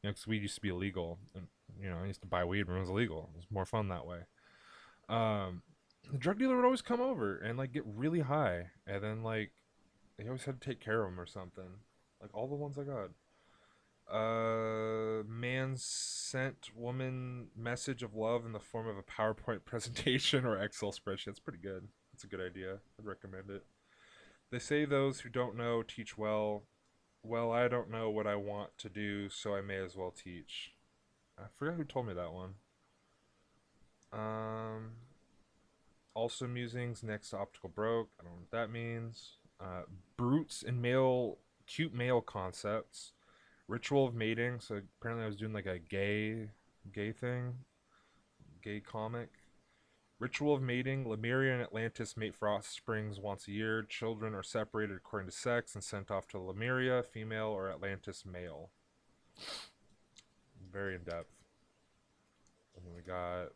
because weed used to be illegal, and I used to buy weed when it was illegal. It was more fun that way. Um, the drug dealer would always come over and like get really high, and then like they always had to take care of him or something. Like all the ones I got. Man sent woman message of love in the form of a PowerPoint presentation or Excel spreadsheet. That's pretty good. That's a good idea. I'd recommend it. They say those who don't know teach well. Well, I don't know what I want to do, so I may as well teach. I forgot who told me that one. Um, Also musings next to optical broke. I don't know what that means. Brutes and cute male concepts. Ritual of mating. So apparently I was doing like a gay thing, gay comic. Ritual of mating. Lemuria and Atlantis mate for offsprings once a year. Children are separated according to sex and sent off to Lemuria, female, or Atlantis, male. Very in depth. And then we got.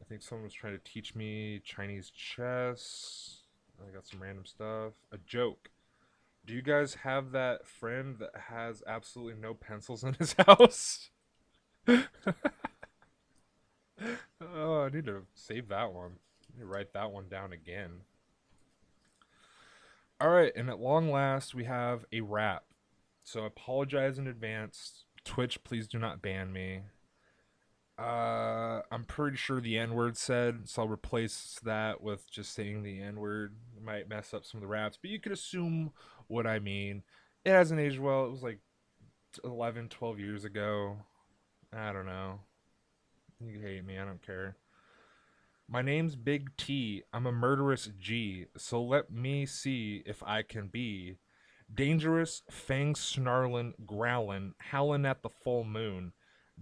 I think someone was trying to teach me Chinese chess. I got some random stuff. A joke. Do you guys have that friend that has absolutely no pencils in his house? Oh, I need to save that one. I need to write that one down again. All right, and at long last, we have a wrap. So I apologize in advance. Twitch, please do not ban me. I'm pretty sure the N word said, so I'll replace that with just saying the N word. Might mess up some of the raps, but you could assume what I mean. It hasn't aged well. It was like 11, 12 years ago. I don't know. You can hate me, I don't care. My name's Big T. I'm a murderous G, so let me see if I can be dangerous, fang snarlin', growlin', howlin' at the full moon.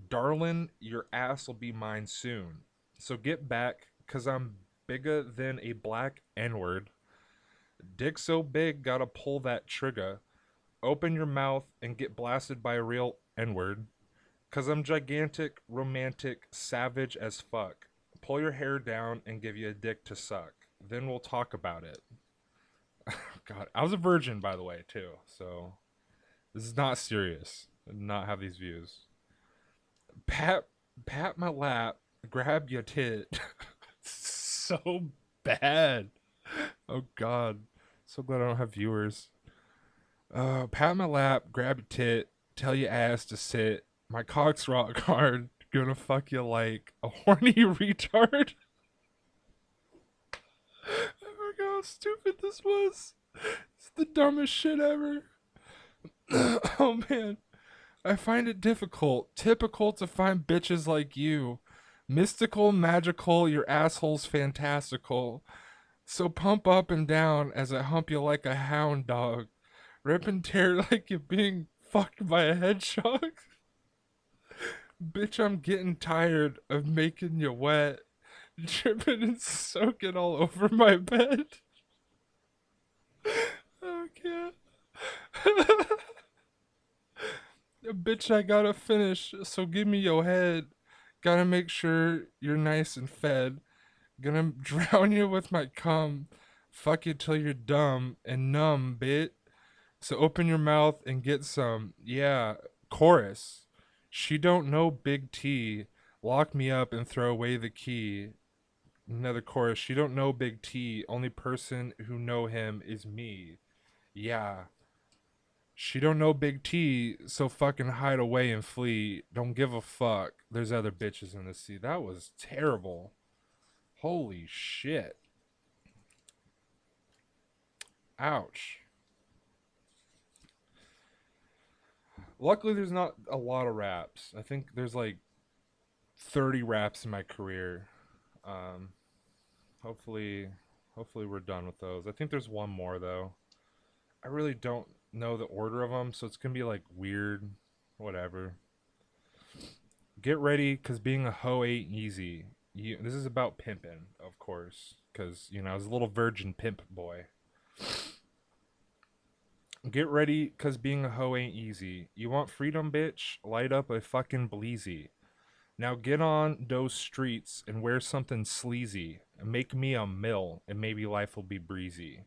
Darlin', your ass will be mine soon. So get back, cause I'm bigger than a black N-word. Dick so big, gotta pull that trigger. Open your mouth and get blasted by a real N-word. Cause I'm gigantic, romantic, savage as fuck. Pull your hair down and give you a dick to suck. Then we'll talk about it. God, I was a virgin, by the way, too. So this is not serious. I did not have these views. Pat, pat my lap, grab your tit. So bad. Oh God, so glad I don't have viewers. Pat my lap, grab your tit, tell your ass to sit. My cock's rock hard. Gonna fuck you like a horny retard. I forgot how stupid this was. It's the dumbest shit ever. Oh man. I find it typical to find bitches like you. Mystical, magical, your asshole's fantastical. So pump up and down as I hump you like a hound dog. Rip and tear like you're being fucked by a hedgehog. Bitch, I'm getting tired of making you wet. Dripping and soaking all over my bed. Oh, God. Bitch, I gotta finish, so give me your head. Gotta make sure you're nice and fed. Gonna drown you with my cum. Fuck you till you're dumb and numb, bit. So open your mouth and get some. Yeah, chorus. She don't know Big T. Lock me up and throw away the key. Another chorus. She don't know Big T. Only person who know him is me. Yeah. She don't know Big T, so fucking hide away and flee. Don't give a fuck. There's other bitches in the sea. That was terrible. Holy shit. Ouch. Luckily, there's not a lot of raps. I think there's like 30 raps in my career. Um, hopefully, hopefully we're done with those. I think there's one more though. I really don't know the order of them, so it's gonna be like weird. Whatever. Get ready, cause being a hoe ain't easy. This is about pimping, of course, cause I was a little virgin pimp boy. Get ready, cause being a hoe ain't easy. You want freedom, bitch? Light up a fucking bleezy. Now get on those streets and wear something sleazy. And make me a mill, and maybe life will be breezy.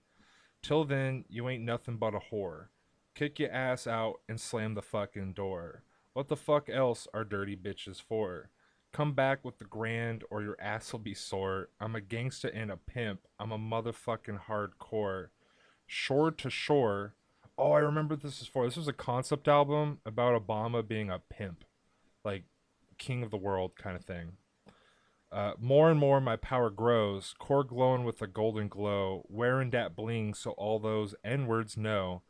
Till then, you ain't nothing but a whore. Kick your ass out and slam the fucking door. What the fuck else are dirty bitches for? Come back with the grand or your ass will be sore. I'm a gangsta and a pimp. I'm a motherfucking hardcore. Shore to shore. Oh, I remember this is for. This was a concept album about Obama being a pimp. Like, king of the world kind of thing. More and more my power grows, core glowing with a golden glow, wearing that bling so all those N-words know,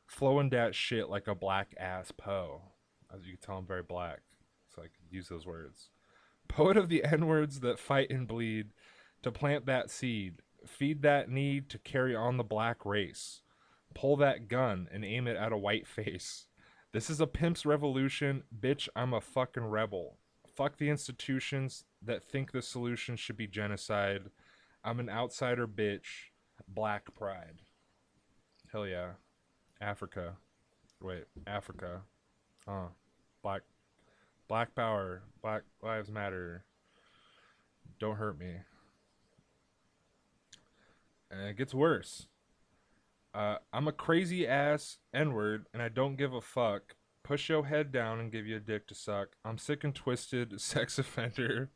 flowing that shit like a black ass Poe. As you can tell, I'm very black, so I could use those words. Poet of the N-words that fight and bleed, to plant that seed, feed that need to carry on the black race, pull that gun and aim it at a white face. This is a pimp's revolution, bitch, I'm a fucking rebel. Fuck the institutions that think the solution should be genocide. I'm an outsider bitch. Black pride. Hell yeah. Africa. Wait, Africa. Black Black power. Black lives matter. Don't hurt me. And it gets worse. I'm a crazy ass N-word and I don't give a fuck. Push your head down and give you a dick to suck. I'm sick and twisted, sex offender.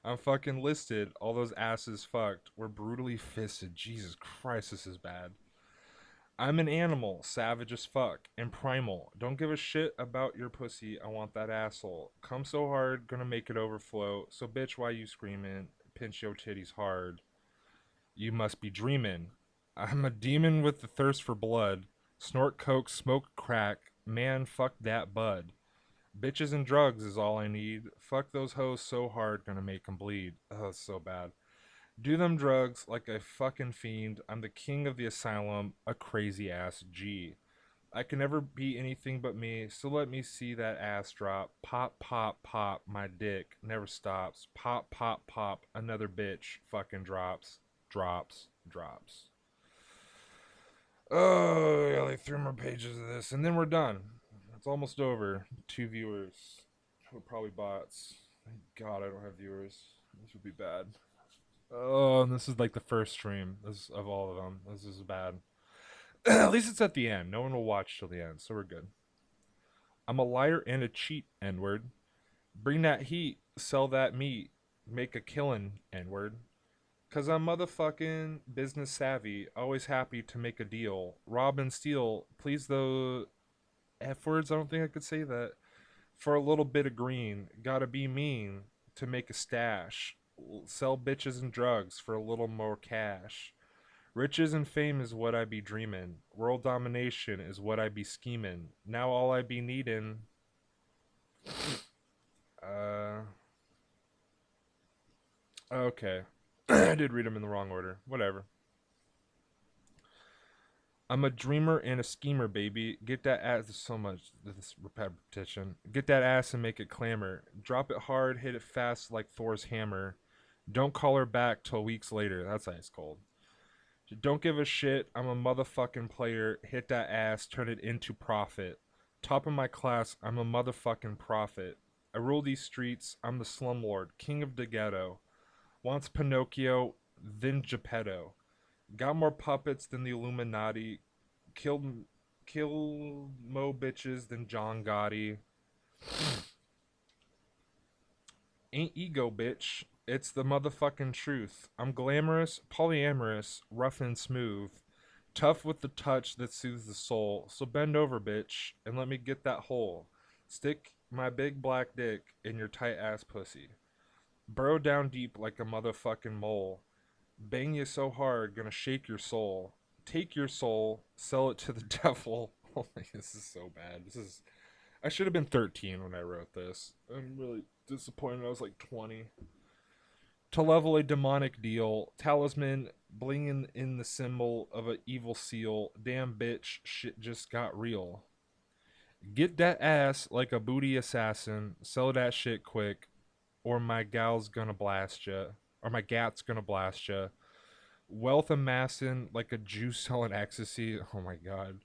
I'm fucking listed. All those asses fucked. We're brutally fisted. Jesus Christ, this is bad. I'm an animal, savage as fuck, and primal. Don't give a shit about your pussy. I want that asshole. Come so hard, gonna make it overflow. So bitch, why you screaming? Pinch your titties hard. You must be dreaming. I'm a demon with the thirst for blood. Snort coke, smoke crack. Man, fuck that bud. Bitches and drugs is all I need. Fuck those hoes so hard, gonna make them bleed. Oh, it's so bad. Do them drugs like a fucking fiend. I'm the king of the asylum, a crazy ass G. I can never be anything but me, so let me see that ass drop. Pop, pop, pop, my dick never stops. Pop, pop, pop, another bitch fucking drops. Drops, drops. Oh, yeah, like 3 more pages of this, and then we're done. It's almost over. 2 viewers. Probably bots. Thank God I don't have viewers. This would be bad. Oh, and this is like the first stream of all of them. This is bad. At least it's at the end. No one will watch till the end, so we're good. I'm a liar and a cheat, N-word. Bring that heat, sell that meat, make a killin', N-word. Cause I'm motherfucking business savvy, always happy to make a deal. Rob and steal, please the F words, I don't think I could say that. For a little bit of green, gotta be mean to make a stash. Sell bitches and drugs for a little more cash. Riches and fame is what I be dreamin'. World domination is what I be schemin'. Now all I be needin'. Okay. I did read them in the wrong order. Whatever. I'm a dreamer and a schemer, baby. Get that ass. There's so much this repetition. Get that ass and make it clamor. Drop it hard, hit it fast like Thor's hammer. Don't call her back till weeks later. That's ice cold. Don't give a shit. I'm a motherfucking player. Hit that ass, turn it into profit. Top of my class. I'm a motherfucking prophet. I rule these streets. I'm the slumlord, king of the ghetto. Once Pinocchio, then Geppetto. Got more puppets than the Illuminati. Killed mo bitches than John Gotti. Ain't ego, bitch. It's the motherfucking truth. I'm glamorous, polyamorous, rough and smooth, tough with the touch that soothes the soul. So bend over, bitch, and let me get that hole. Stick my big black dick in your tight ass pussy. Burrow down deep like a motherfucking mole. Bang you so hard, gonna shake your soul. Take your soul, sell it to the devil. Oh my, this is so bad. This is. I should have been 13 when I wrote this. I'm really disappointed. I was like 20. To level a demonic deal, talisman blinging in the symbol of a evil seal. Damn bitch, shit just got real. Get that ass like a booty assassin. Sell that shit quick, or my gal's gonna blast ya, or my gat's gonna blast ya. Wealth amassing like a Jew selling ecstasy. Oh my god.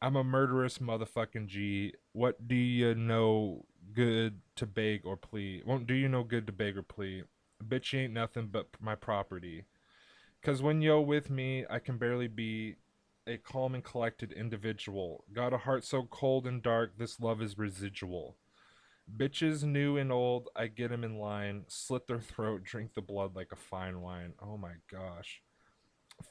I'm a murderous motherfucking G. What do you know good to beg or plea? Won't do you no good to beg or plea? Bitch, you ain't nothing but my property. Cause when you're with me, I can barely be a calm and collected individual. Got a heart so cold and dark, this love is residual. Bitches new and old, I get 'em in line, slit their throat, drink the blood like a fine wine. Oh my gosh.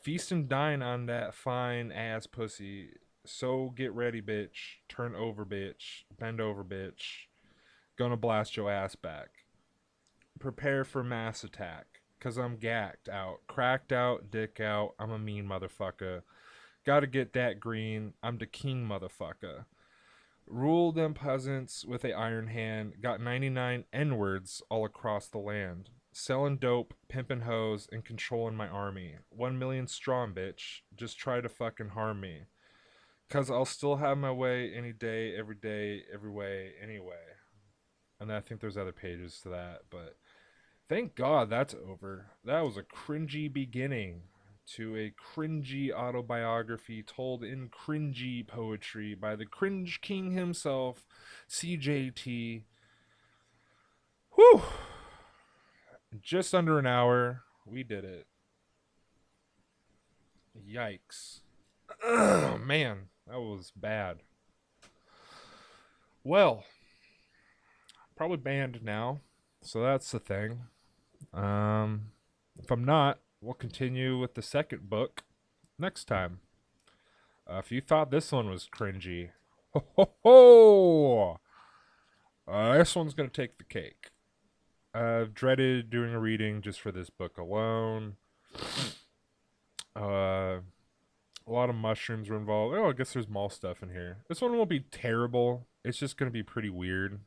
Feast and dine on that fine ass pussy. So get ready, bitch. Turn over, bitch. Bend over, bitch. Gonna blast your ass back. Prepare for mass attack. Cause I'm gacked out. Cracked out, dick out. I'm a mean motherfucker. Gotta get that green. I'm the king motherfucker. Rule them peasants with a iron hand. Got 99 N-words all across the land. Selling dope, pimping hoes, and controlling my army. 1 million strong, bitch. Just try to fucking harm me. Cause I'll still have my way any day, every way, anyway. And I think there's other pages to that, but thank God that's over. That was a cringy beginning to a cringy autobiography told in cringy poetry by the cringe king himself, CJT. Whew! Just under an hour. We did it. Yikes. Ugh, man, that was bad. Well, probably banned now, so that's the thing. If I'm not, we'll continue with the second book next time. If you thought this one was cringy, ho ho ho! This one's gonna take the cake. I've dreaded doing a reading just for this book alone. A lot of mushrooms were involved. Oh, I guess there's mall stuff in here. This one won't be terrible. It's just gonna be pretty weird.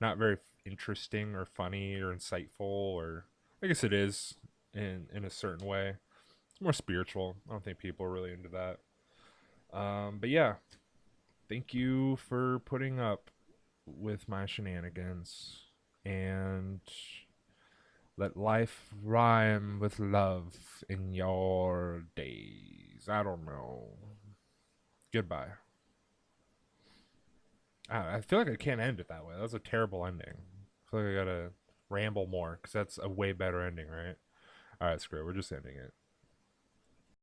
Not very interesting or funny or insightful, or I guess it is in a certain way. It's more spiritual. I don't think people are really into that. But yeah, thank you for putting up with my shenanigans, and let life rhyme with love in your days. I don't know. Goodbye. I feel like I can't end it that way. That was a terrible ending. I feel like I gotta ramble more because that's a way better ending, right? All right, screw it. We're just ending it.